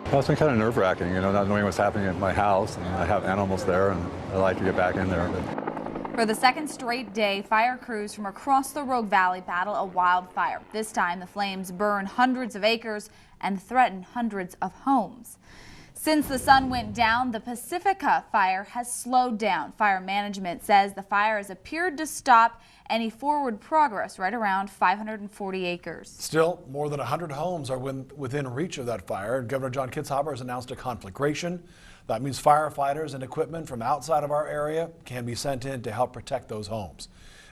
Well, it's been kind of nerve-wracking, not knowing what's happening at my house, and I have animals there, and I like to get back in there. For the second straight day, fire crews from across the Rogue Valley battle a wildfire. This time, the flames burn hundreds of acres and threaten hundreds of homes. Since the sun went down, the Pacifica fire has slowed down. Fire management says the fire has appeared to stop any forward progress right around 540 acres. Still, more than 100 homes are within reach of that fire. Governor John Kitzhaber has announced a conflagration. That means firefighters and equipment from outside of our area can be sent in to help protect those homes.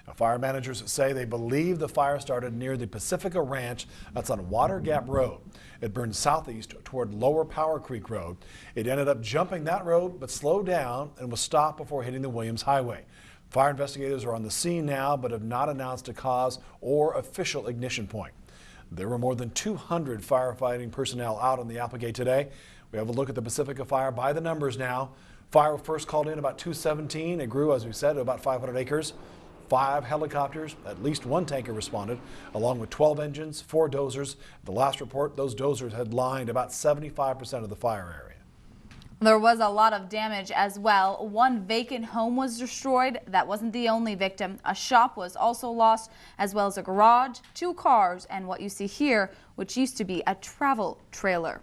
Now, fire managers say they believe the fire started near the Pacifica Ranch. That's on Water Gap Road. It burned southeast toward Lower Power Creek Road. It ended up jumping that road but slowed down and was stopped before hitting the Williams Highway. Fire investigators are on the scene now but have not announced a cause or official ignition point. There were more than 200 firefighting personnel out on the Applegate today. We have a look at the Pacifica fire by the numbers now. Fire first called in about 2:17. It grew, as we said, to about 500 acres. 5 helicopters, at least 1 tanker responded, along with 12 engines, 4 dozers. The last report, those dozers had lined about 75% of the fire area. There was a lot of damage as well. 1 vacant home was destroyed. That wasn't the only victim. A shop was also lost, as well as a garage, 2 cars, and what you see here, which used to be a travel trailer.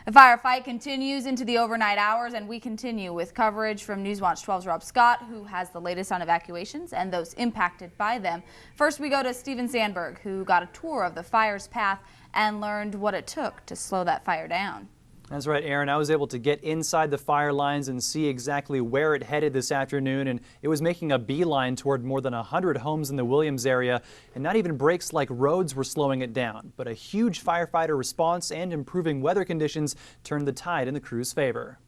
The firefight continues into the overnight hours, and we continue with coverage from Newswatch 12's Rob Scott, who has the latest on evacuations and those impacted by them. First, we go to Steven Sandberg, who got a tour of the fire's path and learned what it took to slow that fire down. That's right, Aaron. I was able to get inside the fire lines and see exactly where it headed this afternoon, and it was making a beeline toward more than 100 homes in the Williams area, and not even breaks like roads were slowing it down. But a huge firefighter response and improving weather conditions turned the tide in the crew's favor.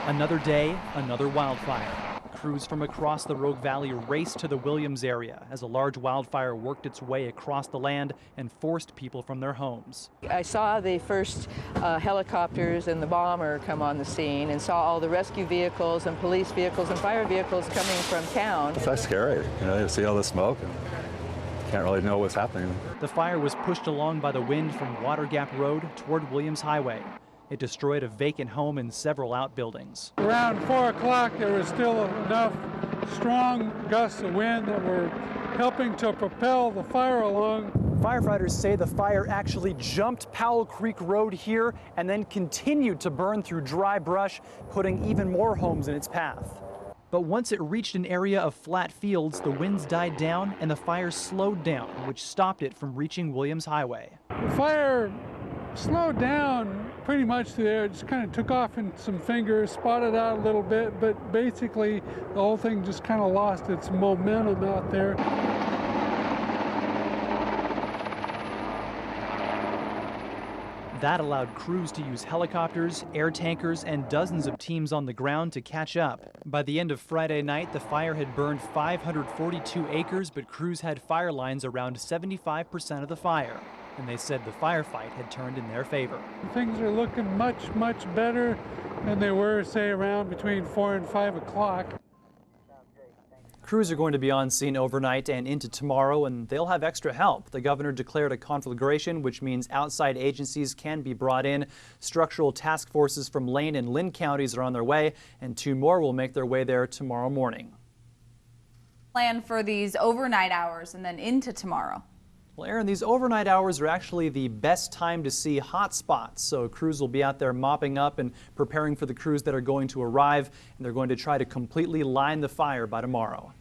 Another day, another wildfire. Crews from across the Rogue Valley raced to the Williams area as a large wildfire worked its way across the land and forced people from their homes. I saw the first helicopters and the bomber come on the scene and saw all the rescue vehicles and police vehicles and fire vehicles coming from town. It's scary, you see all the smoke and can't really know what's happening. The fire was pushed along by the wind from Water Gap Road toward Williams Highway. It destroyed a vacant home and several outbuildings. Around 4 o'clock, there was still enough strong gusts of wind that were helping to propel the fire along. Firefighters say the fire actually jumped Powell Creek Road here and then continued to burn through dry brush, putting even more homes in its path. But once it reached an area of flat fields, the winds died down and the fire slowed down, which stopped it from reaching Williams Highway. The fire slowed down pretty much there. It just kind of took off in some fingers, spotted out a little bit, but basically the whole thing just kind of lost its momentum out there. That allowed crews to use helicopters, air tankers, and dozens of teams on the ground to catch up. By the end of Friday night, the fire had burned 542 acres, but crews had fire lines around 75% of the fire. And they said the firefight had turned in their favor. Things are looking much, much better than they were, say, around between 4 and 5 o'clock. Crews are going to be on scene overnight and into tomorrow, and they'll have extra help. The governor declared a conflagration, which means outside agencies can be brought in. Structural task forces from Lane and Linn counties are on their way, and 2 more will make their way there tomorrow morning. Plan for these overnight hours and then into tomorrow. Well, Aaron, these overnight hours are actually the best time to see hot spots. So crews will be out there mopping up and preparing for the crews that are going to arrive, and they're going to try to completely line the fire by tomorrow.